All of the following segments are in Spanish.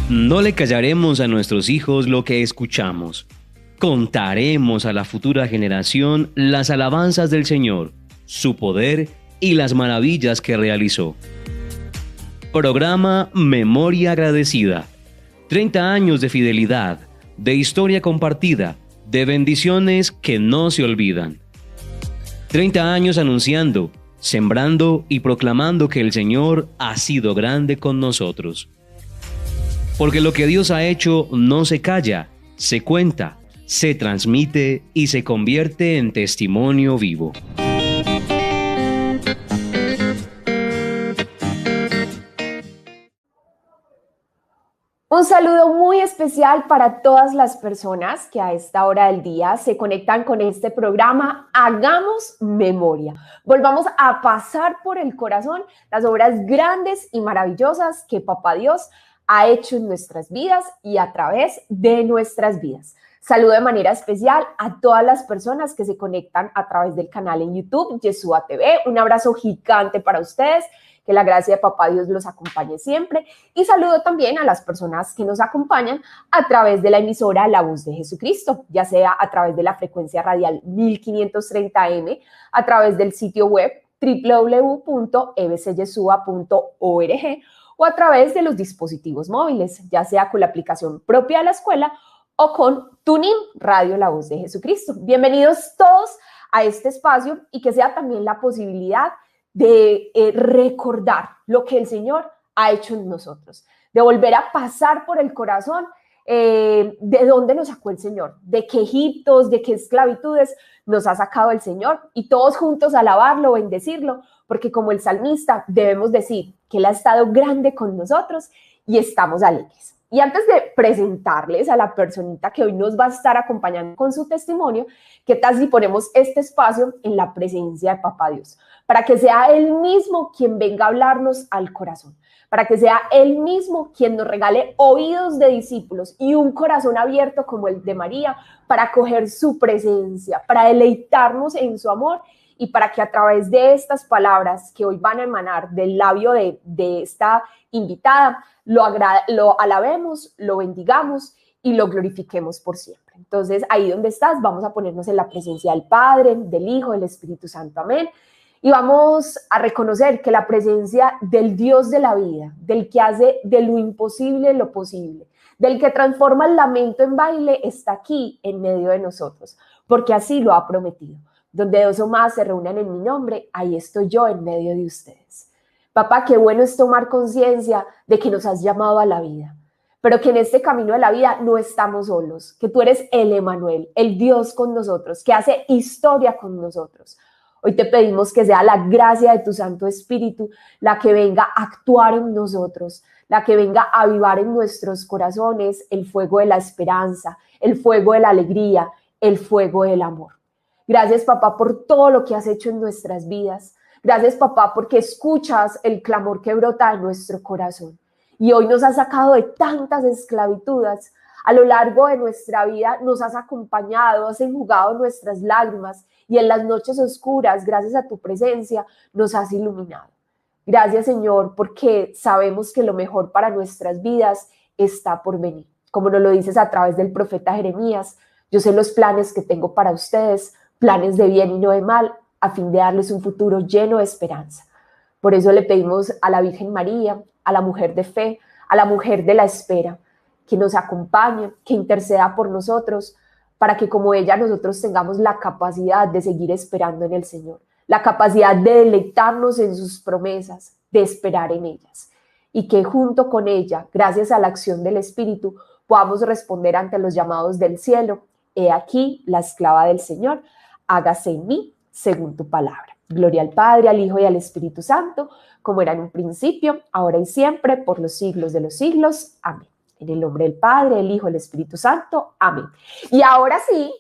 No le callaremos a nuestros hijos lo que escuchamos. Contaremos a la futura generación las alabanzas del Señor, su poder y las maravillas que realizó. Programa Memoria Agradecida. 30 años de fidelidad, de historia compartida, de bendiciones que no se olvidan. 30 años anunciando, sembrando y proclamando que el Señor ha sido grande con nosotros. Porque lo que Dios ha hecho no se calla, se cuenta, se transmite y se convierte en testimonio vivo. Un saludo muy especial para todas las personas que a esta hora del día se conectan con este programa Hagamos Memoria. Volvamos a pasar por el corazón las obras grandes y maravillosas que Papá Dios ha hecho en nuestras vidas y a través de nuestras vidas. Saludo de manera especial a todas las personas que se conectan a través del canal en YouTube, Yeshua TV. Un abrazo gigante para ustedes. Que la gracia de Papá Dios los acompañe siempre. Y saludo también a las personas que nos acompañan a través de la emisora La Voz de Jesucristo, ya sea a través de la frecuencia radial 1530M, a través del sitio web www.ebcyesua.org o a través de los dispositivos móviles, ya sea con la aplicación propia de la escuela o con TuneIn Radio La Voz de Jesucristo. Bienvenidos todos a este espacio y que sea también la posibilidad de recordar lo que el Señor ha hecho en nosotros, de volver a pasar por el corazón de dónde nos sacó el Señor, de qué Egiptos, de qué esclavitudes nos ha sacado el Señor y todos juntos alabarlo, bendecirlo, porque como el salmista debemos decir que Él ha estado grande con nosotros y estamos alegres. Y antes de presentarles a la personita que hoy nos va a estar acompañando con su testimonio, ¿qué tal si ponemos este espacio en la presencia de Papá Dios? Para que sea Él mismo quien venga a hablarnos al corazón, para que sea Él mismo quien nos regale oídos de discípulos y un corazón abierto como el de María, para acoger su presencia, para deleitarnos en su amor y para que a través de estas palabras que hoy van a emanar del labio de esta invitada, lo alabemos, lo bendigamos y lo glorifiquemos por siempre. Entonces, ahí donde estás, vamos a ponernos en la presencia del Padre, del Hijo, del Espíritu Santo. Amén. Y vamos a reconocer que la presencia del Dios de la vida, del que hace de lo imposible lo posible, del que transforma el lamento en baile, está aquí en medio de nosotros, porque así lo ha prometido. Donde dos o más se reúnan en mi nombre, ahí estoy yo en medio de ustedes. Papá, qué bueno es tomar conciencia de que nos has llamado a la vida, pero que en este camino de la vida no estamos solos, que tú eres el Emanuel, el Dios con nosotros, que hace historia con nosotros. Hoy te pedimos que sea la gracia de tu Santo Espíritu la que venga a actuar en nosotros, la que venga a avivar en nuestros corazones el fuego de la esperanza, el fuego de la alegría, el fuego del amor. Gracias, papá, por todo lo que has hecho en nuestras vidas. Gracias, papá, porque escuchas el clamor que brota de nuestro corazón. Y hoy nos has sacado de tantas esclavitudes. A lo largo de nuestra vida nos has acompañado, has enjugado nuestras lágrimas y en las noches oscuras, gracias a tu presencia, nos has iluminado. Gracias, Señor, porque sabemos que lo mejor para nuestras vidas está por venir. Como nos lo dices a través del profeta Jeremías, yo sé los planes que tengo para ustedes, planes de bien y no de mal, a fin de darles un futuro lleno de esperanza. Por eso le pedimos a la Virgen María, a la mujer de fe, a la mujer de la espera, que nos acompañe, que interceda por nosotros, para que como ella nosotros tengamos la capacidad de seguir esperando en el Señor, la capacidad de deleitarnos en sus promesas, de esperar en ellas, y que junto con ella, gracias a la acción del Espíritu, podamos responder ante los llamados del cielo. He aquí la esclava del Señor, hágase en mí según tu palabra. Gloria al Padre, al Hijo y al Espíritu Santo, como era en un principio, ahora y siempre, por los siglos de los siglos. Amén. En el nombre del Padre, del Hijo y del Espíritu Santo. Amén. Y ahora sí,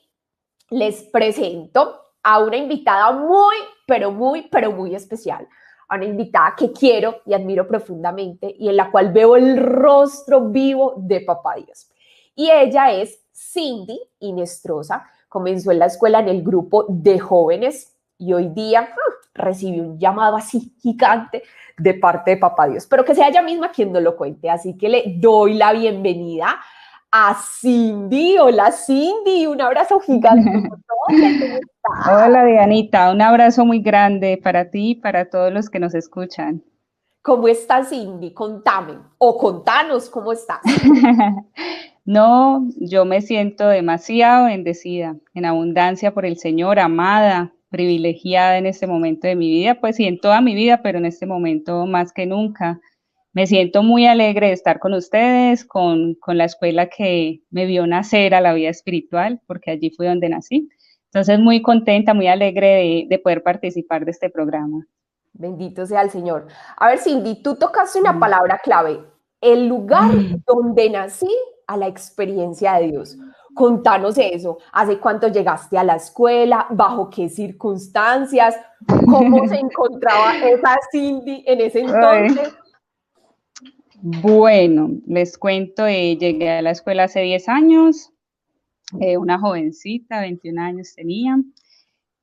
les presento a una invitada muy, pero muy especial. A una invitada que quiero y admiro profundamente y en la cual veo el rostro vivo de Papá Dios. Y ella es Cindy Inestrosa. Comenzó en la escuela en el grupo de jóvenes y hoy día recibe un llamado así gigante de parte de Papá Dios, pero que sea ella misma quien nos lo cuente. Así que le doy la bienvenida a Cindy. Hola Cindy, un abrazo gigante. Hola Dianita, un abrazo muy grande para ti y para todos los que nos escuchan. ¿Cómo estás, Cindy? Contame o contanos cómo estás. No, yo me siento demasiado bendecida, en abundancia por el Señor, amada, privilegiada en este momento de mi vida, pues sí, en toda mi vida, pero en este momento más que nunca. Me siento muy alegre de estar con ustedes, con la escuela que me vio nacer a la vida espiritual, porque allí fue donde nací. Entonces, muy contenta, muy alegre de poder participar de este programa. Bendito sea el Señor. A ver, Cindy, tú tocaste una palabra clave, el lugar donde nací a la experiencia de Dios. Contanos eso. ¿Hace cuánto llegaste a la escuela? ¿Bajo qué circunstancias? ¿Cómo se encontraba esa Cindy en ese entonces? Bueno, les cuento, llegué a la escuela hace 10 años, una jovencita, 21 años tenía.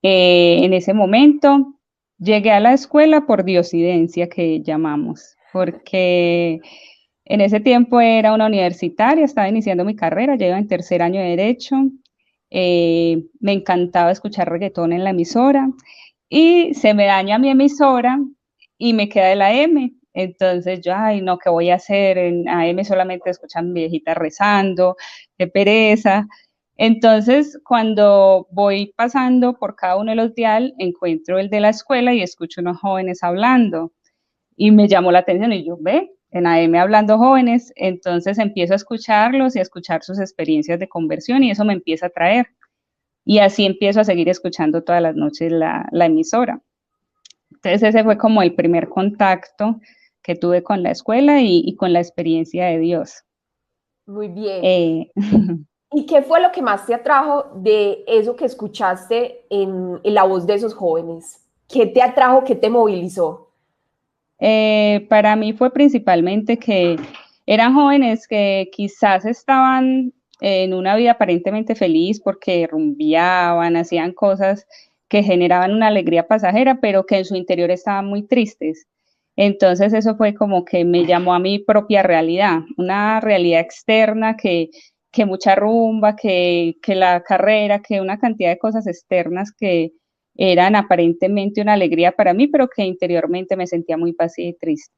En ese momento llegué a la escuela por diosidencia, que llamamos, porque en ese tiempo era una universitaria, estaba iniciando mi carrera, ya iba en tercer año de Derecho, me encantaba escuchar reggaetón en la emisora y se me daña mi emisora y me queda el AM. Entonces yo, ay no, ¿qué voy a hacer? En AM solamente escuchan viejitas rezando, qué pereza. Entonces, cuando voy pasando por cada uno de los dial, encuentro el de la escuela y escucho unos jóvenes hablando. Y me llamó la atención y yo, ve, en AM hablando jóvenes, entonces empiezo a escucharlos y a escuchar sus experiencias de conversión y eso me empieza a atraer. Y así empiezo a seguir escuchando todas las noches la emisora. Entonces ese fue como el primer contacto que tuve con la escuela y con la experiencia de Dios. Muy bien. ¿Y qué fue lo que más te atrajo de eso que escuchaste en la voz de esos jóvenes? ¿Qué te atrajo, qué te movilizó? Para mí fue principalmente que eran jóvenes que quizás estaban en una vida aparentemente feliz porque rumbeaban, hacían cosas que generaban una alegría pasajera, pero que en su interior estaban muy tristes. Entonces eso fue como que me llamó a mi propia realidad, una realidad externa que mucha rumba, que la carrera, que una cantidad de cosas externas que eran aparentemente una alegría para mí, pero que interiormente me sentía muy vacía y triste.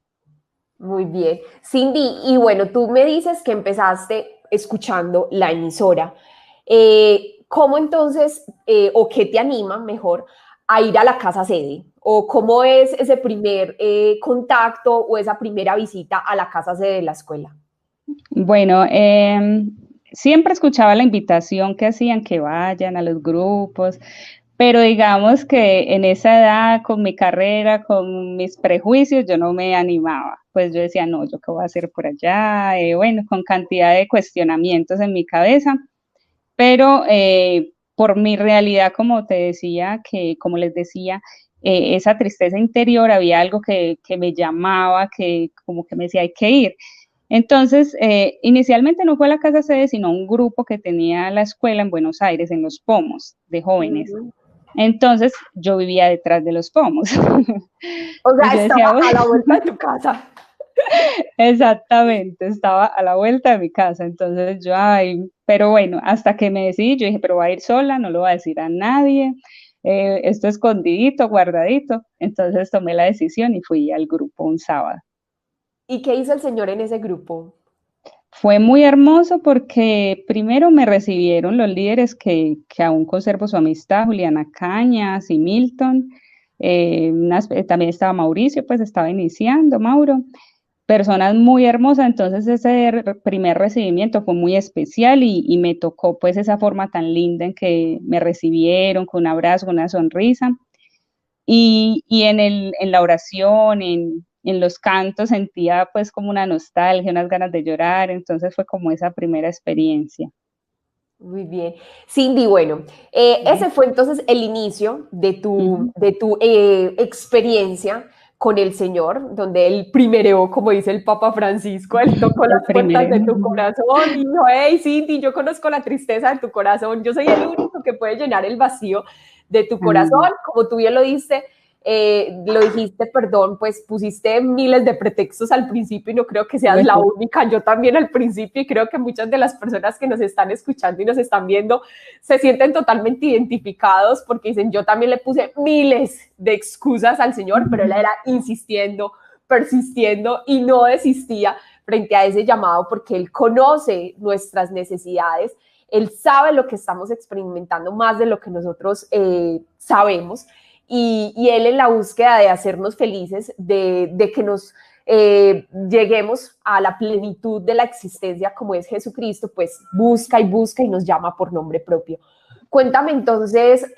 Muy bien. Cindy, y bueno, tú me dices que empezaste escuchando la emisora. ¿Cómo entonces, o qué te anima mejor a ir a la casa sede? ¿O cómo es ese primer contacto o esa primera visita a la casa sede de la escuela? Bueno, siempre escuchaba la invitación que hacían que vayan a los grupos, pero digamos que en esa edad, con mi carrera, con mis prejuicios, yo no me animaba. Pues yo decía, no, ¿yo qué voy a hacer por allá? Bueno, con cantidad de cuestionamientos en mi cabeza, pero por mi realidad, como te decía, que como les decía, esa tristeza interior, había algo que me llamaba, que como que me decía, hay que ir. Entonces, inicialmente no fue la casa sede, sino un grupo que tenía la escuela en Buenos Aires, en Los Pomos, de jóvenes. Entonces, yo vivía detrás de Los Pomos. O sea, estaba a la vuelta de tu casa. Exactamente, estaba a la vuelta de mi casa. Entonces yo, ay, pero bueno, hasta que me decidí, yo dije, pero voy a ir sola, no lo voy a decir a nadie, esto escondidito, guardadito. Entonces tomé la decisión y fui al grupo un sábado. ¿Y qué hizo el Señor en ese grupo? Fue muy hermoso porque primero me recibieron los líderes que aún conservo su amistad, Juliana Cañas y Milton. También estaba Mauricio, pues estaba iniciando, Mauro. Personas muy hermosas, entonces ese primer recibimiento fue muy especial y me tocó pues esa forma tan linda en que me recibieron, con un abrazo, con una sonrisa. Y en la oración, en los cantos sentía pues como una nostalgia, unas ganas de llorar, entonces fue como esa primera experiencia. Muy bien. Cindy, bueno, ese fue entonces el inicio de tu experiencia con el Señor, donde Él primereó, como dice el Papa Francisco, Él tocó las puertas de tu corazón y dijo, hey Cindy, yo conozco la tristeza de tu corazón, yo soy el único que puede llenar el vacío de tu corazón, como tú bien lo dijiste, perdón, pues pusiste miles de pretextos al principio y no creo que seas la única, yo también al principio, y creo que muchas de las personas que nos están escuchando y nos están viendo se sienten totalmente identificados porque dicen, yo también le puse miles de excusas al Señor, pero Él era insistiendo, persistiendo y no desistía frente a ese llamado porque Él conoce nuestras necesidades, Él sabe lo que estamos experimentando más de lo que nosotros sabemos. Y Él en la búsqueda de hacernos felices, de que nos lleguemos a la plenitud de la existencia como es Jesucristo, pues busca y busca y nos llama por nombre propio. Cuéntame entonces,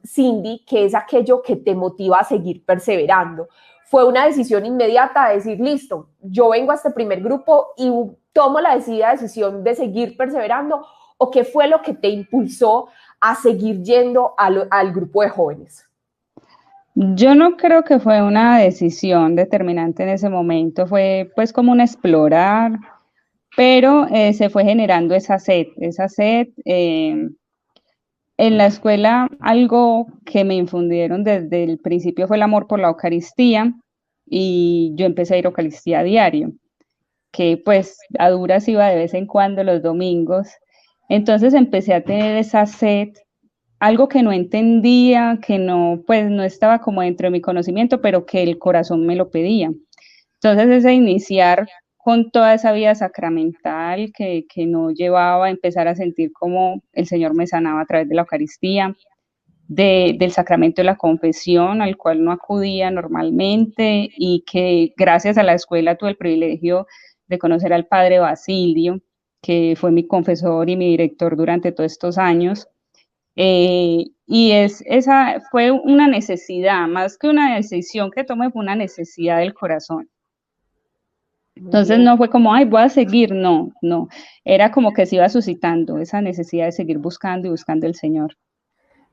Cindy, ¿qué es aquello que te motiva a seguir perseverando? ¿Fue una decisión inmediata de decir, listo, yo vengo a este primer grupo y tomo la decisión de seguir perseverando? ¿O qué fue lo que te impulsó a seguir yendo al grupo de jóvenes? Yo no creo que fue una decisión determinante en ese momento, fue pues como un explorar, pero se fue generando esa sed. En la escuela algo que me infundieron desde el principio fue el amor por la Eucaristía y yo empecé a ir a Eucaristía a diario, que pues a duras iba de vez en cuando los domingos. Entonces empecé a tener esa sed, algo que no entendía, que no, pues no estaba como dentro de mi conocimiento, pero que el corazón me lo pedía. Entonces ese iniciar con toda esa vida sacramental que no llevaba a empezar a sentir como el Señor me sanaba a través de la Eucaristía, del sacramento de la confesión, al cual no acudía normalmente, y que gracias a la escuela tuve el privilegio de conocer al padre Basilio, que fue mi confesor y mi director durante todos estos años. Esa fue una necesidad, más que una decisión que tomé, fue una necesidad del corazón. Entonces no fue como, ay, voy a seguir, no, era como que se iba suscitando esa necesidad de seguir buscando y buscando al Señor.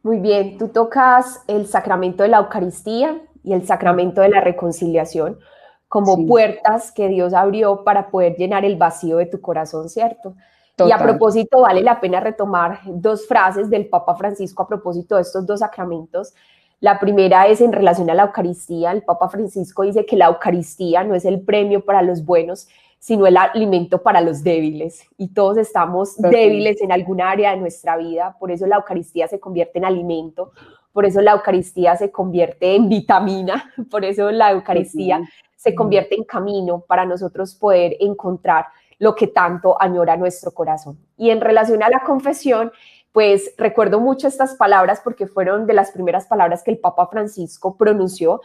Muy bien, tú tocas el sacramento de la Eucaristía y el sacramento de la reconciliación como puertas que Dios abrió para poder llenar el vacío de tu corazón, ¿cierto? Total. Y a propósito, vale la pena retomar dos frases del Papa Francisco a propósito de estos dos sacramentos. La primera es en relación a la Eucaristía. El Papa Francisco dice que la Eucaristía no es el premio para los buenos, sino el alimento para los débiles. Y todos estamos débiles en alguna área de nuestra vida, por eso la Eucaristía se convierte en alimento, por eso la Eucaristía se convierte en vitamina, por eso la Eucaristía se convierte en camino para nosotros poder encontrar lo que tanto añora nuestro corazón. Y en relación a la confesión, pues recuerdo mucho estas palabras porque fueron de las primeras palabras que el Papa Francisco pronunció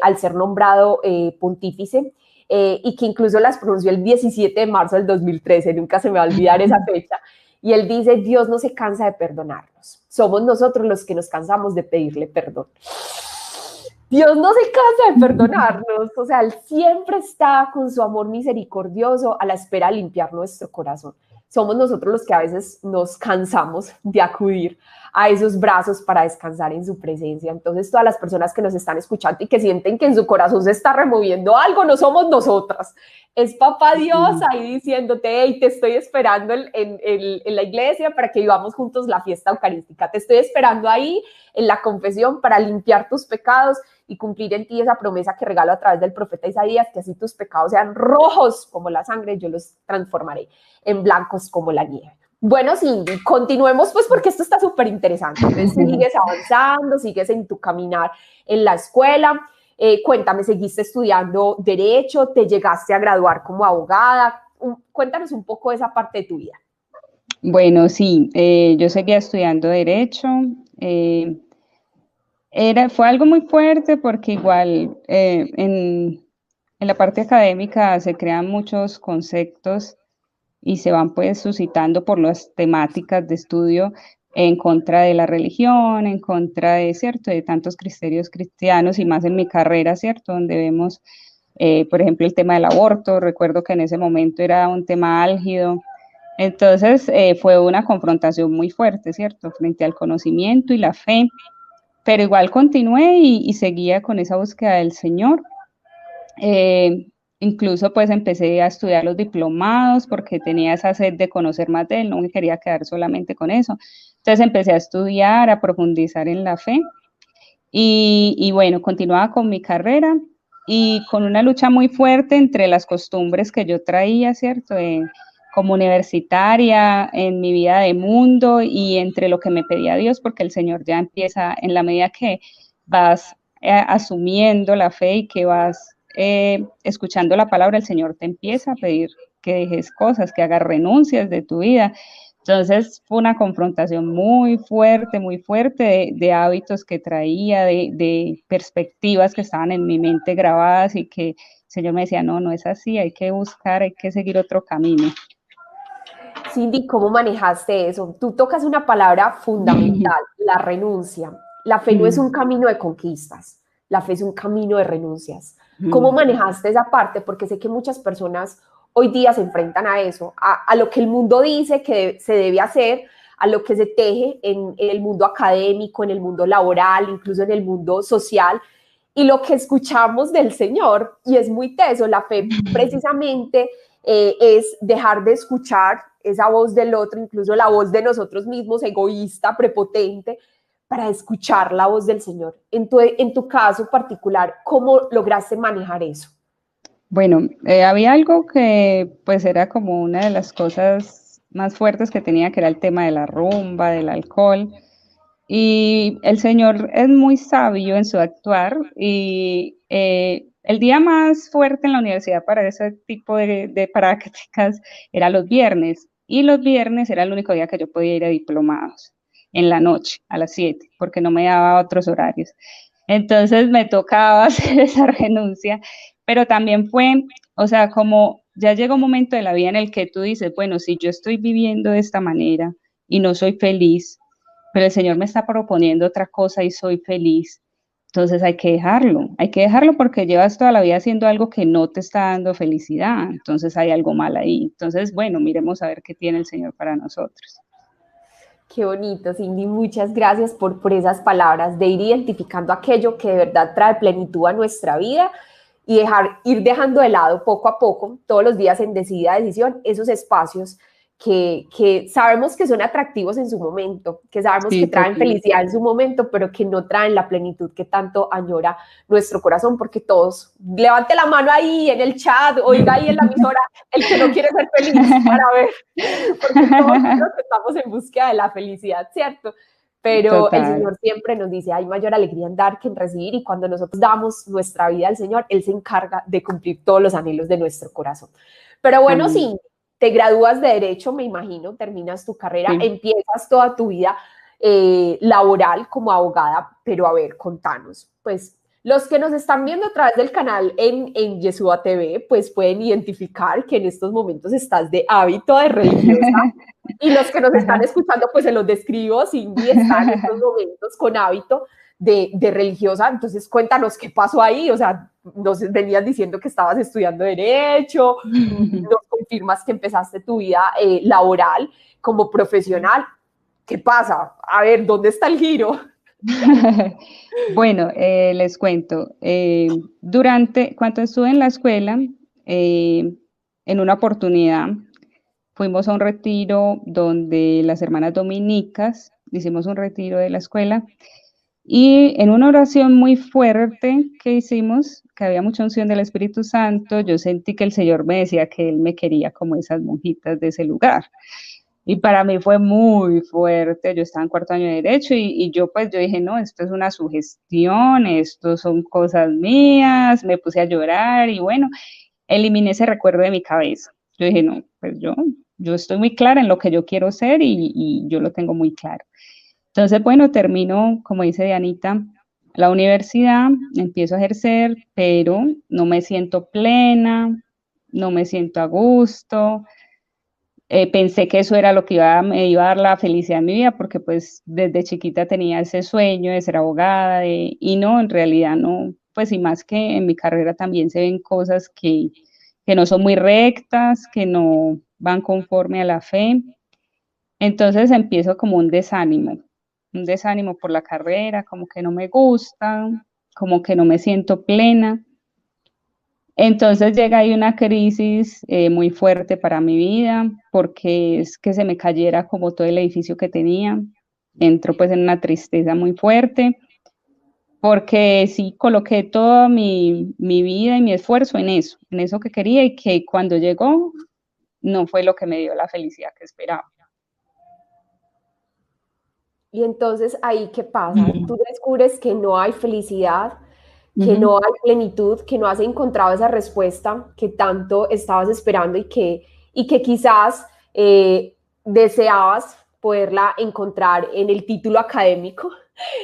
al ser nombrado pontífice, y que incluso las pronunció el 17 de marzo del 2013, nunca se me va a olvidar esa fecha, y él dice, Dios no se cansa de perdonarnos, somos nosotros los que nos cansamos de pedirle perdón. Dios no se cansa de perdonarnos, o sea, Él siempre está con su amor misericordioso a la espera de limpiar nuestro corazón. Somos nosotros los que a veces nos cansamos de acudir a esos brazos para descansar en su presencia. Entonces, todas las personas que nos están escuchando y que sienten que en su corazón se está removiendo algo, no somos nosotras. Es Papá Dios ahí diciéndote, hey, te estoy esperando en la iglesia para que vivamos juntos la fiesta eucarística. Te estoy esperando ahí en la confesión para limpiar tus pecados y cumplir en ti esa promesa que regalo a través del profeta Isaías, que así tus pecados sean rojos como la sangre, yo los transformaré en blancos como la nieve. Bueno, Cindy, continuemos pues porque esto está súper interesante. Entonces sigues avanzando, sigues en tu caminar en la escuela. Cuéntame, ¿seguiste estudiando Derecho? ¿Te llegaste a graduar como abogada? Cuéntanos un poco de esa parte de tu vida. Bueno, sí, yo seguía estudiando Derecho. Fue algo muy fuerte porque igual en la parte académica se crean muchos conceptos y se van pues suscitando por las temáticas de estudio en contra de la religión, en contra de, ¿cierto?, de tantos criterios cristianos y más en mi carrera, ¿cierto?, donde vemos, por ejemplo, el tema del aborto. Recuerdo que en ese momento era un tema álgido. Entonces fue una confrontación muy fuerte, ¿cierto?, frente al conocimiento y la fe, pero igual continué y seguía con esa búsqueda del Señor. Y incluso pues empecé a estudiar los diplomados porque tenía esa sed de conocer más de él, no me quería quedar solamente con eso. Entonces empecé a estudiar, a profundizar en la fe y bueno, continuaba con mi carrera y con una lucha muy fuerte entre las costumbres que yo traía, ¿cierto? Como universitaria, en mi vida de mundo y entre lo que me pedía Dios, porque el Señor ya empieza, en la medida que vas asumiendo la fe y que vas escuchando la palabra, el Señor te empieza a pedir que dejes cosas, que hagas renuncias de tu vida. Entonces fue una confrontación muy fuerte de hábitos que traía, de perspectivas que estaban en mi mente grabadas y que el Señor me decía, no, no es así, hay que buscar, hay que seguir otro camino. Cindy, ¿cómo manejaste eso? Tú tocas una palabra fundamental, la renuncia. La fe no es un camino de conquistas, la fe es un camino de renuncias. ¿Cómo manejaste esa parte? Porque sé que muchas personas hoy día se enfrentan a eso, a lo que el mundo dice que se debe hacer, a lo que se teje en el mundo académico, en el mundo laboral, incluso en el mundo social, y lo que escuchamos del Señor. Y es muy teso, la fe precisamente es dejar de escuchar esa voz del otro, incluso la voz de nosotros mismos, egoísta, prepotente, para escuchar la voz del Señor. En tu caso particular, ¿cómo lograste manejar eso? Bueno, había algo que pues era como una de las cosas más fuertes que tenía, que era el tema de la rumba, del alcohol. Y el Señor es muy sabio en su actuar y el día más fuerte en la universidad para ese tipo de prácticas era los viernes y los viernes era el único día que yo podía ir a diplomados en la noche a las 7 porque no me daba otros horarios. Entonces me tocaba hacer esa renuncia, pero también fue, o sea, como ya llega un momento de la vida en el que tú dices, bueno, si yo estoy viviendo de esta manera y no soy feliz, pero el Señor me está proponiendo otra cosa y soy feliz. Entonces hay que dejarlo porque llevas toda la vida haciendo algo que no te está dando felicidad, entonces hay algo mal ahí. Entonces, bueno, miremos a ver qué tiene el Señor para nosotros. Qué bonito, Cindy. Muchas gracias por esas palabras de ir identificando aquello que de verdad trae plenitud a nuestra vida y ir dejando de lado poco a poco, todos los días en decidida decisión, esos espacios que sabemos que son atractivos en su momento, que sabemos que traen felicidad en su momento, pero que no traen la plenitud que tanto añora nuestro corazón, porque todos, levante la mano ahí en el chat, oiga ahí en la emisora, el que no quiere ser feliz, para ver, porque todos estamos en búsqueda de la felicidad, ¿cierto? Pero el Señor siempre nos dice, hay mayor alegría en dar que en recibir, y cuando nosotros damos nuestra vida al Señor, Él se encarga de cumplir todos los anhelos de nuestro corazón. Pero bueno, sí, te gradúas de Derecho, me imagino, terminas tu carrera, empiezas toda tu vida laboral como abogada, pero a ver, contanos, pues los que nos están viendo a través del canal en Yeshua TV, pues pueden identificar que en estos momentos estás de hábito de religiosa. Y los que nos están escuchando, pues se los describo, Cindy está en estos momentos con hábito de religiosa. Entonces cuéntanos qué pasó ahí, o sea, nos venías diciendo que estabas estudiando Derecho, nos confirmas que empezaste tu vida laboral como profesional. ¿Qué pasa? A ver, ¿dónde está el giro? Bueno, les cuento. Cuando estuve en la escuela, en una oportunidad fuimos a un retiro donde las hermanas dominicas hicimos un retiro de la escuela y en una oración muy fuerte que hicimos, que había mucha unción del Espíritu Santo, yo sentí que el Señor me decía que Él me quería como esas monjitas de ese lugar. Y para mí fue muy fuerte, yo estaba en cuarto año de Derecho y yo dije, no, esto es una sugestión, esto son cosas mías, me puse a llorar y bueno, eliminé ese recuerdo de mi cabeza. Yo dije, no, pues yo estoy muy clara en lo que yo quiero ser y yo lo tengo muy claro. Entonces, bueno, termino, como dice Dianita, la universidad, empiezo a ejercer, pero no me siento plena, no me siento a gusto. Pensé que eso era lo que me iba a dar la felicidad en mi vida, porque pues desde chiquita tenía ese sueño de ser abogada, y no, en realidad no, pues y más que en mi carrera también se ven cosas que no son muy rectas, que no van conforme a la fe. Entonces empiezo como un desánimo por la carrera, como que no me gusta, como que no me siento plena. Entonces llega ahí una crisis muy fuerte para mi vida, porque es que se me cayera como todo el edificio que tenía. Entro pues en una tristeza muy fuerte, porque sí coloqué toda mi vida y mi esfuerzo en eso que quería y que cuando llegó no fue lo que me dio la felicidad que esperaba. Y entonces ahí, ¿qué pasa? Tú descubres que no hay felicidad, que Ujú. no hay plenitud, que no has encontrado esa respuesta que tanto estabas esperando y que quizás deseabas poderla encontrar en el título académico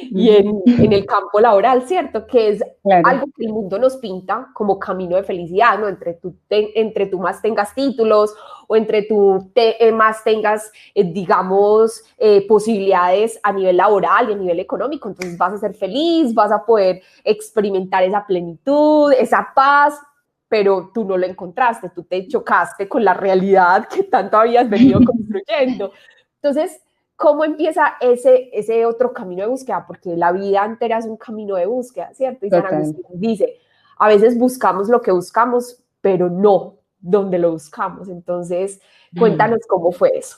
y Ujú. en el campo laboral, ¿cierto? Que es Claro, algo que el mundo nos pinta como camino de felicidad, ¿no? Entre tú más tengas títulos o entre más tengas, digamos, posibilidades a nivel laboral y a nivel económico, entonces vas a ser feliz, vas a poder experimentar esa plenitud, esa paz, pero tú no lo encontraste, tú te chocaste con la realidad que tanto habías venido construyendo. Entonces, ¿cómo empieza ese otro camino de búsqueda? Porque la vida entera es un camino de búsqueda, ¿cierto? Y San total. Agustín dice, a veces buscamos lo que buscamos, pero no donde lo buscamos. Entonces, cuéntanos cómo fue eso.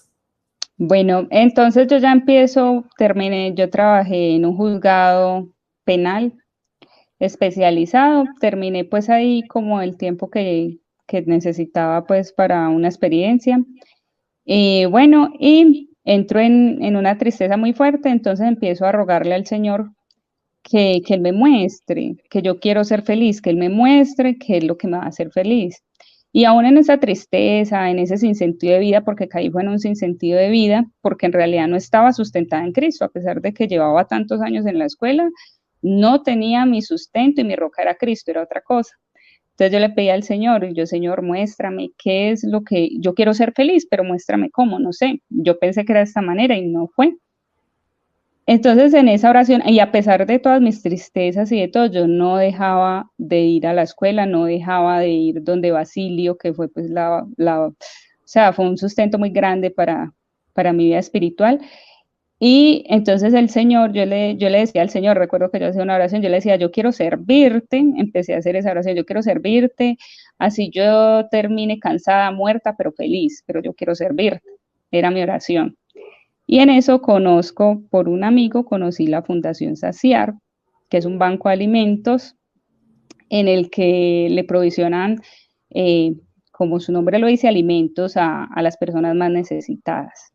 Bueno, entonces yo ya empiezo, terminé, yo trabajé en un juzgado penal especializado, terminé pues ahí como el tiempo que necesitaba pues para una experiencia. Y bueno, y entro en una tristeza muy fuerte, entonces empiezo a rogarle al Señor que Él me muestre, que yo quiero ser feliz, que Él me muestre qué es lo que me va a hacer feliz. Y aún en esa tristeza, en ese sinsentido de vida, porque caí fue en un sinsentido de vida, porque en realidad no estaba sustentada en Cristo, a pesar de que llevaba tantos años en la escuela, no tenía mi sustento y mi roca era Cristo, era otra cosa. Entonces yo le pedí al Señor, y yo, Señor, muéstrame qué es lo que yo quiero ser feliz, pero muéstrame cómo, no sé. Yo pensé que era de esta manera y no fue. Entonces en esa oración, y a pesar de todas mis tristezas y de todo, yo no dejaba de ir a la escuela, no dejaba de ir donde Basilio, que fue pues o sea, fue un sustento muy grande para mi vida espiritual. Y entonces el Señor, yo le decía al Señor, recuerdo que yo hacía una oración, yo le decía, yo quiero servirte, empecé a hacer esa oración, yo quiero servirte, así yo termine cansada, muerta, pero feliz, pero yo quiero servirte, era mi oración. Y en eso conozco, por un amigo, conocí la Fundación Saciar, que es un banco de alimentos en el que le provisionan, eh, como su nombre lo dice, alimentos a las personas más necesitadas.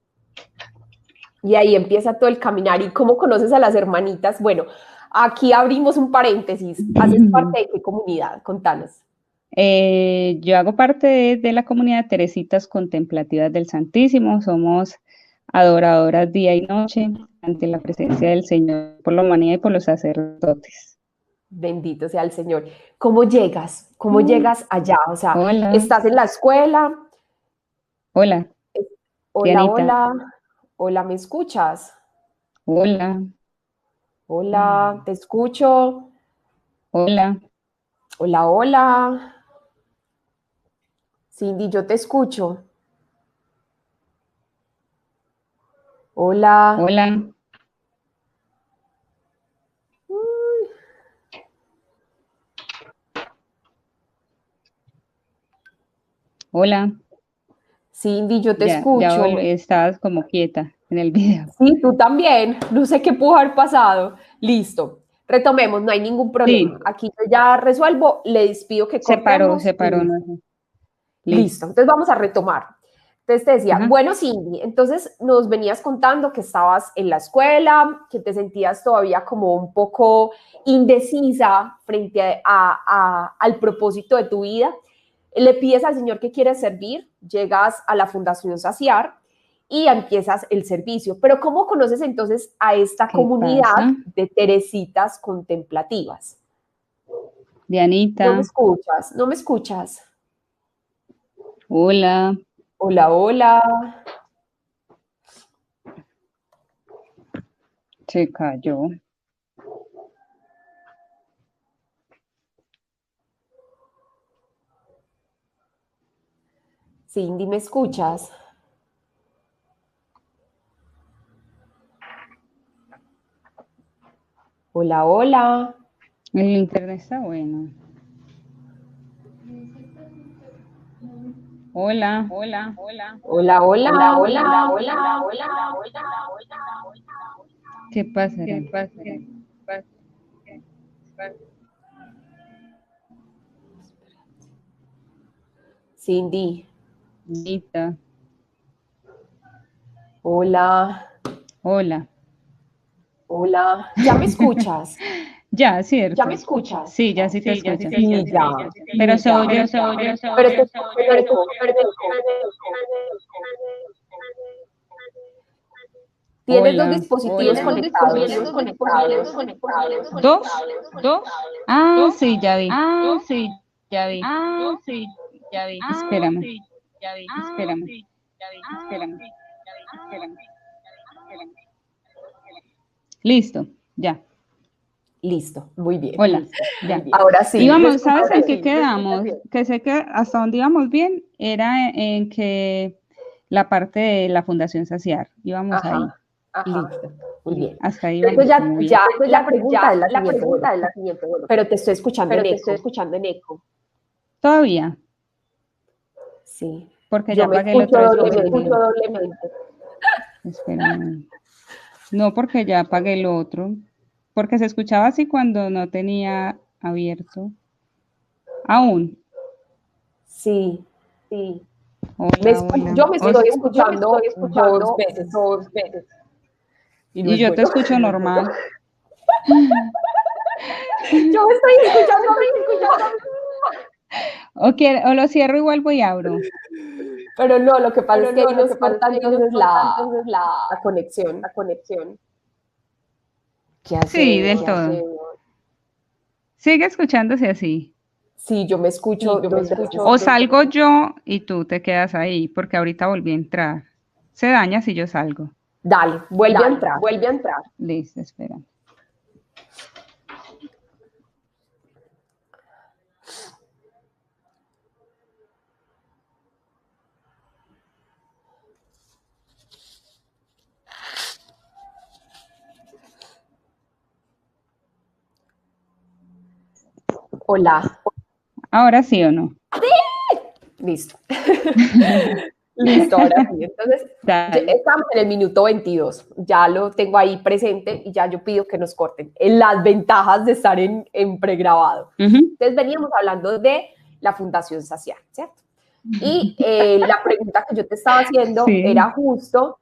Y ahí empieza todo el caminar. ¿Y cómo conoces a las hermanitas? Bueno, aquí abrimos un paréntesis. ¿Haces parte de qué comunidad? Contanos. Yo hago parte de la comunidad Teresitas Contemplativas del Santísimo. Somos adoradoras día y noche ante la presencia del Señor por la humanidad y por los sacerdotes. Bendito sea el Señor. ¿Cómo llegas? ¿Cómo llegas allá? O sea, Hola, estás en la escuela. hola, Hola, Dianita, hola. Hola, ¿me escuchas? hola, Hola, te escucho. hola, Hola, hola. Cindy, yo te escucho. Hola. hola, hola. Cindy, yo te Ya escucho. estabas como quieta en el video. Sí, tú también. No sé qué pudo haber pasado. Listo. Retomemos, no hay ningún problema. Sí, Aquí yo ya resuelvo, les pido que cortemos se y paró, no listo. sé. Listo. Listo. Entonces vamos a retomar. Entonces te decía, Ajá. bueno, Cindy, entonces nos venías contando que estabas en la escuela, que te sentías todavía como un poco indecisa frente al propósito de tu vida. Le pides al Señor que quieres servir, llegas a la Fundación Saciar y empiezas el servicio. Pero ¿cómo conoces entonces a esta ¿Qué comunidad pasa? de Teresitas contemplativas? No me Dianita, escuchas, no me escuchas. hola, Hola, hola. se cayó. Cindy, ¿me escuchas? Hola, hola. El internet está bueno. Hola, hola, hola. Hola, hola, hola, hola, hola, hola. ¿Qué pasará? ¿Qué pasará? Cindy, Anita, hola, hola. hola. ¿Ya me escuchas? Ya, ¿Ya me cierto. escuchas? Sí, ya sí te escucho. Sí, ya. Pero Sí, se ya. oye, Pero te escucho en eco. Tienes dos hola. dispositivos conectados. ¿Dos? Ah, sí, ya vi. Espérame. Listo, ya. Listo, muy bien. Hola, ya. Ahora sí, ¿me Íbamos, ¿sabes escuchas en qué bien? quedamos? Que sé que hasta donde íbamos bien era en que la parte de la Fundación Saciar, íbamos ahí. Ajá, listo, muy bien. Hasta ahí Entonces íbamos como bien. ya la pregunta es la siguiente, bueno, pero te estoy escuchando en eco. Todavía, Sí, porque yo ya me apagué el escucho otro doblemente. dispositivo. Espérame. No, porque ya apagué el otro. Porque se escuchaba así cuando no tenía abierto. Aún. Sí, Hola, hola. yo me estoy escuchando 2 veces y no Y es yo te bueno. escucho normal. Yo me estoy escuchando a mí misma. O lo cierro y vuelvo y abro. Pero no, lo que pasa es que ahí nos corta entonces la conexión. ¿Qué Sí, hacemos? del todo. Sigue escuchándose así. Sí, yo me escucho 2 veces. O salgo yo y tú te quedas ahí, porque ahorita volví a entrar. Se daña si yo salgo. Dale, vuelve a entrar. Listo, espera. Hola. ¿Ahora sí o no? Listo. Listo, ahora sí. Entonces, Dale. estamos en el minuto 22. Ya lo tengo ahí presente y ya yo pido que nos corten. En las ventajas de estar en pregrabado. Entonces, veníamos hablando de la Fundación Saciar, ¿cierto? Y la pregunta que yo te estaba haciendo Sí. era justo,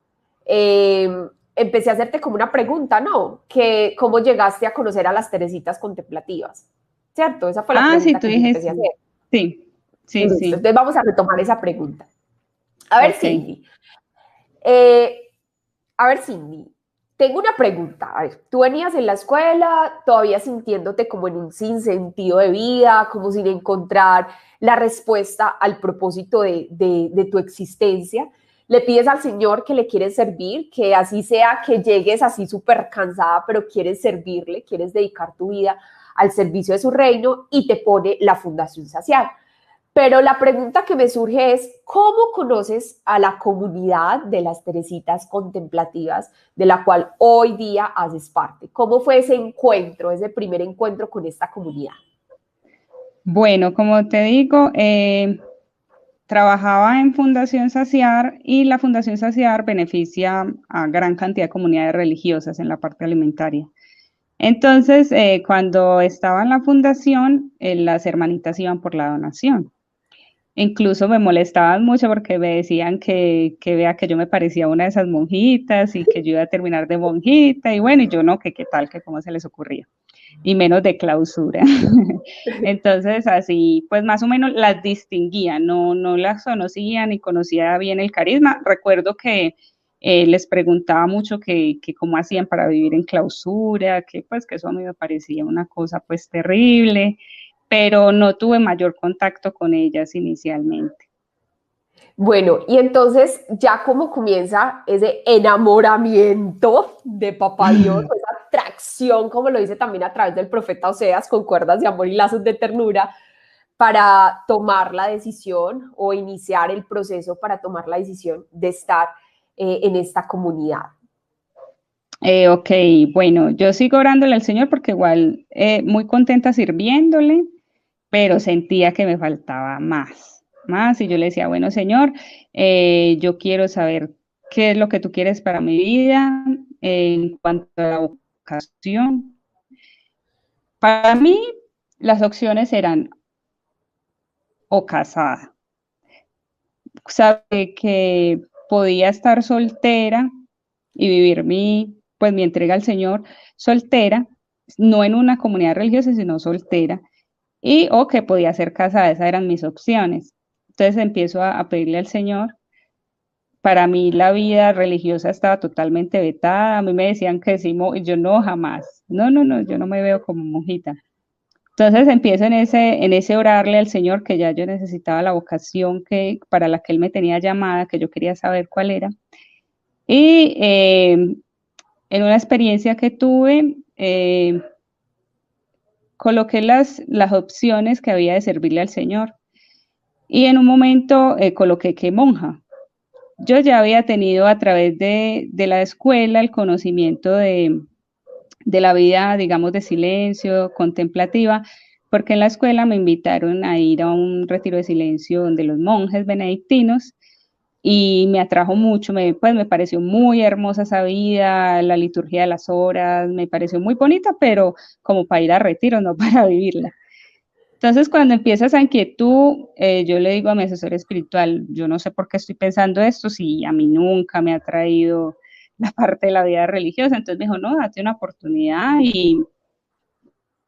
empecé a hacerte como una pregunta, ¿no? Que cómo llegaste a conocer a las Teresitas contemplativas, ¿cierto? Esa fue la Ah, sí, pregunta tú que yo dijiste. empecé a hacer. Sí, sí, Listo, sí. entonces vamos a retomar esa pregunta. A ver, Ok. Cindy. Cindy, tengo una pregunta. A ver, tú venías en la escuela todavía sintiéndote como en un sinsentido de vida, como sin encontrar la respuesta al propósito de tu existencia. Le pides al Señor que le quieres servir, que así sea que llegues así súper cansada, pero quieres servirle, quieres dedicar tu vida al servicio de su reino y te pone la Fundación Saciar. Pero la pregunta que me surge es, ¿cómo conoces a la comunidad de las Teresitas contemplativas de la cual hoy día haces parte? ¿Cómo fue ese encuentro, ese primer encuentro con esta comunidad? Bueno, como te digo, trabajaba en Fundación Saciar y la Fundación Saciar beneficia a gran cantidad de comunidades religiosas en la parte alimentaria. Entonces, cuando estaba en la fundación, las hermanitas iban por la donación. Incluso me molestaban mucho porque me decían que vea que yo me parecía una de esas monjitas y que yo iba a terminar de monjita y bueno, y yo no, que qué tal, que cómo se les ocurría, y menos de clausura. Entonces, así, pues más o menos las distinguía, no las conocía ni conocía bien el carisma. Recuerdo que les preguntaba mucho que cómo hacían para vivir en clausura, que pues que eso a mí me parecía una cosa pues terrible, pero no tuve mayor contacto con ellas inicialmente. Bueno, y entonces ya como comienza ese enamoramiento de Papá Dios, esa atracción, como lo dice también a través del profeta Oseas, con cuerdas de amor y lazos de ternura, para tomar la decisión o iniciar el proceso para tomar la decisión de estar en esta comunidad. Ok, bueno, yo sigo orándole al Señor porque igual muy contenta sirviéndole, pero sentía que me faltaba más. más, y yo le decía, bueno, Señor, yo quiero saber qué es lo que tú quieres para mi vida en cuanto a la vocación. Para mí, las opciones eran o casada. Sabe que podía estar soltera y vivir pues mi entrega al Señor soltera, no en una comunidad religiosa, sino soltera, o que podía ser casada, esas eran mis opciones. Entonces empiezo a pedirle al Señor. Para mí la vida religiosa estaba totalmente vetada, a mí me decían que sí, y yo no, jamás, no, yo no me veo como monjita. Entonces empiezo en ese orarle al Señor, que ya yo necesitaba la vocación para la que Él me tenía llamada, que yo quería saber cuál era. Y en una experiencia que tuve, coloqué las opciones que había de servirle al Señor. Y en un momento coloqué que monja. Yo ya había tenido a través de la escuela el conocimiento de la vida, digamos, de silencio, contemplativa, porque en la escuela me invitaron a ir a un retiro de silencio donde los monjes benedictinos, y me atrajo mucho, pues me pareció muy hermosa esa vida, la liturgia de las horas, me pareció muy bonita, pero como para ir a retiro, no para vivirla. Entonces, cuando empieza esa inquietud, yo le digo a mi asesor espiritual, yo no sé por qué estoy pensando esto, si a mí nunca me ha traído la parte de la vida religiosa. Entonces me dijo, no, date una oportunidad y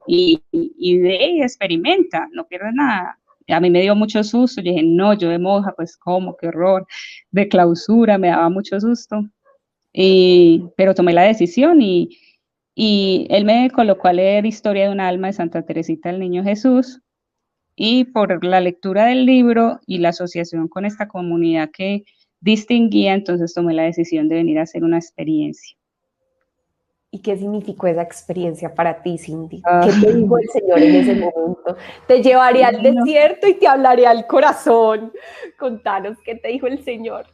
ve y experimenta, no pierdas nada. A mí me dio mucho susto, yo dije, no, yo de monja, pues cómo, qué horror, de clausura, me daba mucho susto, pero tomé la decisión y él me colocó a leer Historia de un alma de Santa Teresita del Niño Jesús, y por la lectura del libro y la asociación con esta comunidad que distinguía, entonces tomé la decisión de venir a hacer una experiencia. ¿Y qué significó esa experiencia para ti, Cindy? ¿Qué te dijo el Señor en ese momento? Te llevaré al desierto y te hablaré al corazón. Contanos, ¿qué te dijo el Señor?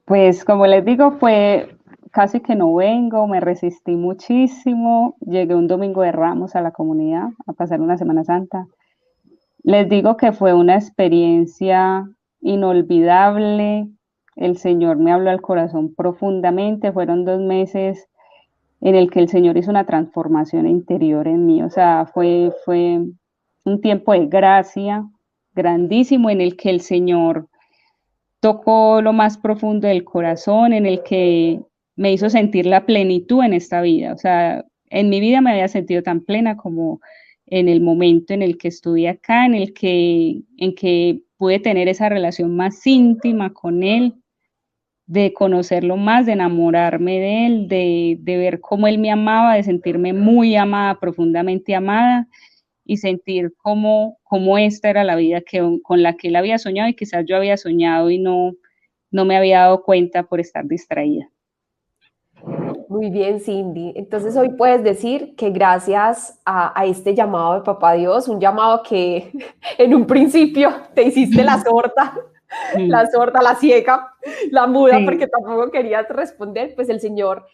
Pues como les digo, fue casi que no vengo, me resistí muchísimo. Llegué un domingo de Ramos a la comunidad a pasar una Semana Santa. Les digo que fue una experiencia inolvidable. El Señor me habló al corazón profundamente. Fueron 2 meses en el que el Señor hizo una transformación interior en mí. O sea, fue un tiempo de gracia grandísimo en el que el Señor tocó lo más profundo del corazón, en el que me hizo sentir la plenitud en esta vida. O sea, en mi vida me había sentido tan plena como en el momento en el que estuve acá, en que pude tener esa relación más íntima con Él, de conocerlo más, de enamorarme de Él, de ver cómo Él me amaba, de sentirme muy amada, profundamente amada, y sentir cómo esta era la vida con la que Él había soñado, y quizás yo había soñado y no me había dado cuenta por estar distraída. Muy bien, Cindy. Entonces hoy puedes decir que gracias a este llamado de Papá Dios, un llamado que en un principio te hiciste la sorda, la ciega, la muda, porque tampoco querías responder, pues el Señor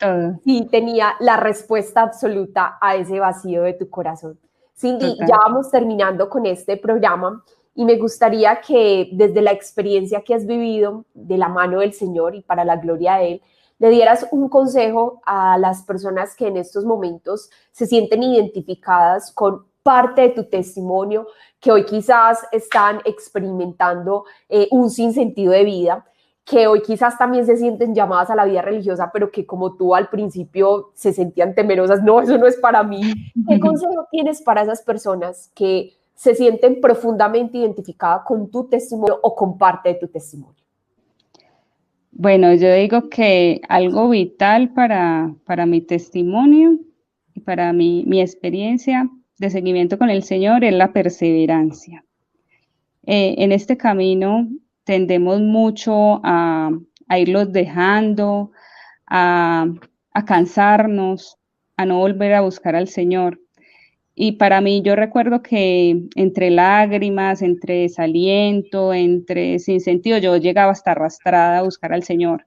sí tenía la respuesta absoluta a ese vacío de tu corazón. Cindy, ya vamos terminando con este programa y me gustaría que desde la experiencia que has vivido de la mano del Señor y para la gloria de Él, le dieras un consejo a las personas que en estos momentos se sienten identificadas con parte de tu testimonio, que hoy quizás están experimentando un sinsentido de vida, que hoy quizás también se sienten llamadas a la vida religiosa, pero que como tú al principio se sentían temerosas, no, eso no es para mí. ¿Qué consejo tienes para esas personas que se sienten profundamente identificadas con tu testimonio o con parte de tu testimonio? Bueno, yo digo que algo vital para mi testimonio y para mi experiencia de seguimiento con el Señor es la perseverancia. En este camino tendemos mucho a irlos dejando, a cansarnos, a no volver a buscar al Señor. Y para mí, yo recuerdo que entre lágrimas, entre desaliento, entre sinsentido, yo llegaba hasta arrastrada a buscar al Señor.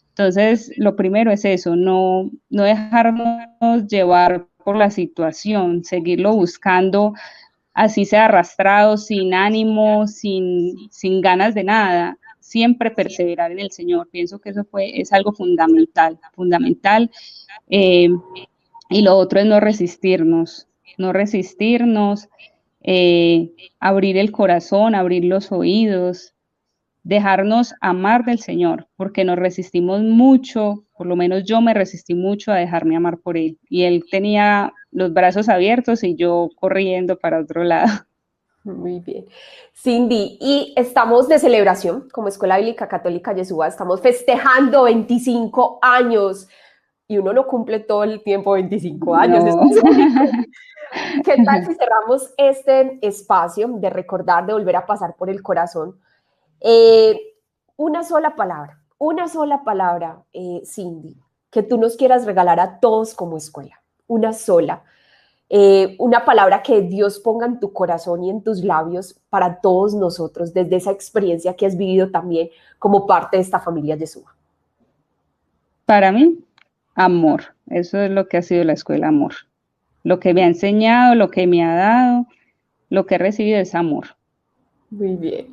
Entonces, lo primero es eso, no dejarnos llevar por la situación, seguirlo buscando así sea arrastrado, sin ánimo, sin ganas de nada, siempre perseverar en el Señor. Pienso que eso es algo fundamental, fundamental. Y lo otro es no resistirnos, abrir el corazón, abrir los oídos, dejarnos amar del Señor, porque nos resistimos mucho, por lo menos yo me resistí mucho a dejarme amar por Él. Y Él tenía los brazos abiertos y yo corriendo para otro lado. Muy bien. Cindy, y estamos de celebración como Escuela Bíblica Católica Yeshua, estamos festejando 25 años y uno no cumple todo el tiempo 25 años. No. ¿Qué tal si cerramos este espacio de recordar, de volver a pasar por el corazón? Una sola palabra, Cindy, que tú nos quieras regalar a todos como escuela, una sola. Una palabra que Dios ponga en tu corazón y en tus labios para todos nosotros, desde esa experiencia que has vivido también como parte de esta familia Yeshua. Para mí, amor. Eso es lo que ha sido la escuela, amor. Lo que me ha enseñado, lo que me ha dado, lo que he recibido es amor. Muy bien.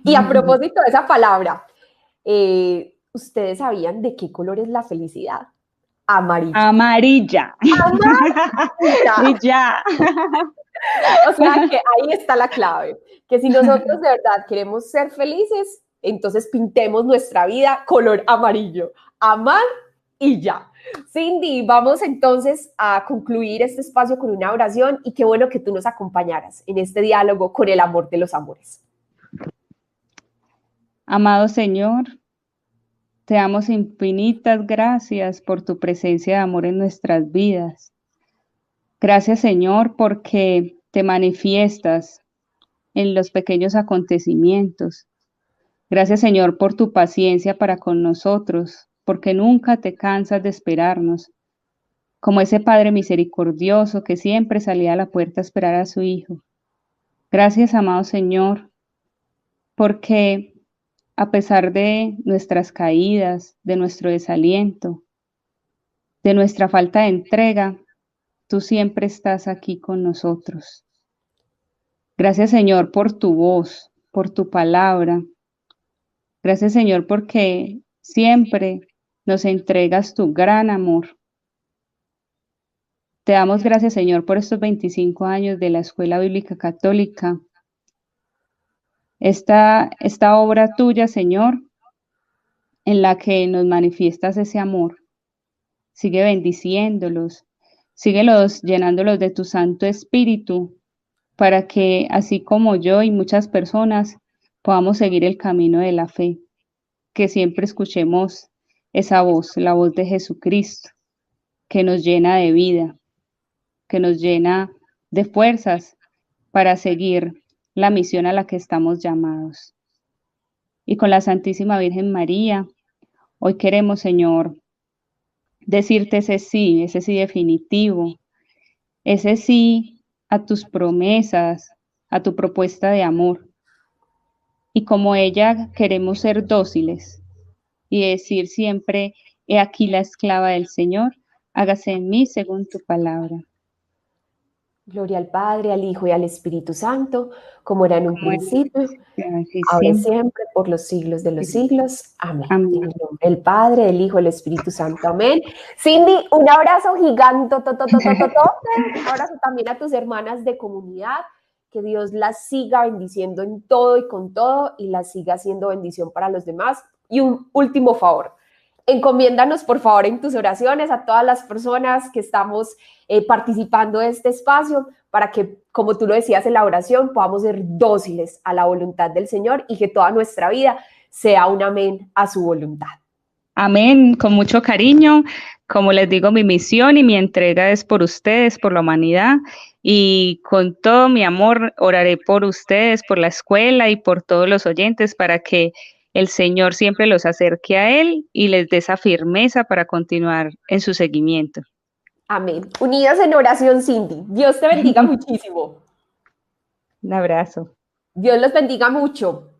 Y a propósito de esa palabra, ¿ustedes sabían de qué color es la felicidad? Amarilla. Amarilla. Amarilla. Y ya. O sea que ahí está la clave, que si nosotros de verdad queremos ser felices, entonces pintemos nuestra vida color amarillo. Amar y ya. Cindy, vamos entonces a concluir este espacio con una oración y qué bueno que tú nos acompañaras en este diálogo con el amor de los amores. Amado Señor, te damos infinitas gracias por tu presencia de amor en nuestras vidas. Gracias, Señor, porque te manifiestas en los pequeños acontecimientos. Gracias, Señor, por tu paciencia para con nosotros, porque nunca te cansas de esperarnos, como ese Padre misericordioso que siempre salía a la puerta a esperar a su Hijo. Gracias, amado Señor, porque a pesar de nuestras caídas, de nuestro desaliento, de nuestra falta de entrega, tú siempre estás aquí con nosotros. Gracias, Señor, por tu voz, por tu palabra. Gracias, Señor, porque siempre nos entregas tu gran amor. Te damos gracias, Señor, por estos 25 años de la Escuela Bíblica Católica. Esta obra tuya, Señor, en la que nos manifiestas ese amor. Sigue bendiciéndolos, síguelos llenándolos de tu Santo Espíritu, para que, así como yo y muchas personas, podamos seguir el camino de la fe, que siempre escuchemos esa voz, la voz de Jesucristo, que nos llena de vida, que nos llena de fuerzas para seguir la misión a la que estamos llamados. Y con la Santísima Virgen María, hoy queremos, Señor, decirte ese sí definitivo, ese sí a tus promesas, a tu propuesta de amor. Y como ella queremos ser dóciles y decir siempre, he aquí la esclava del Señor, hágase en mí según tu palabra. Gloria al Padre, al Hijo y al Espíritu Santo, como era en un principio, ahora y siempre, por los siglos de los siglos. Amén. Amén. En el nombre del Padre, del Hijo y del Espíritu Santo. Amén. Cindy, un abrazo gigante. Un abrazo también a tus hermanas de comunidad. Que Dios las siga bendiciendo en todo y con todo y las siga haciendo bendición para los demás. Y un último favor. Encomiéndanos, por favor, en tus oraciones a todas las personas que estamos participando de este espacio para que, como tú lo decías en la oración, podamos ser dóciles a la voluntad del Señor y que toda nuestra vida sea un amén a su voluntad. Amén, con mucho cariño. Como les digo, mi misión y mi entrega es por ustedes, por la humanidad, y con todo mi amor oraré por ustedes, por la escuela y por todos los oyentes para que el Señor siempre los acerque a Él y les dé esa firmeza para continuar en su seguimiento. Amén. Unidas en oración, Cindy. Dios te bendiga muchísimo. Un abrazo. Dios los bendiga mucho.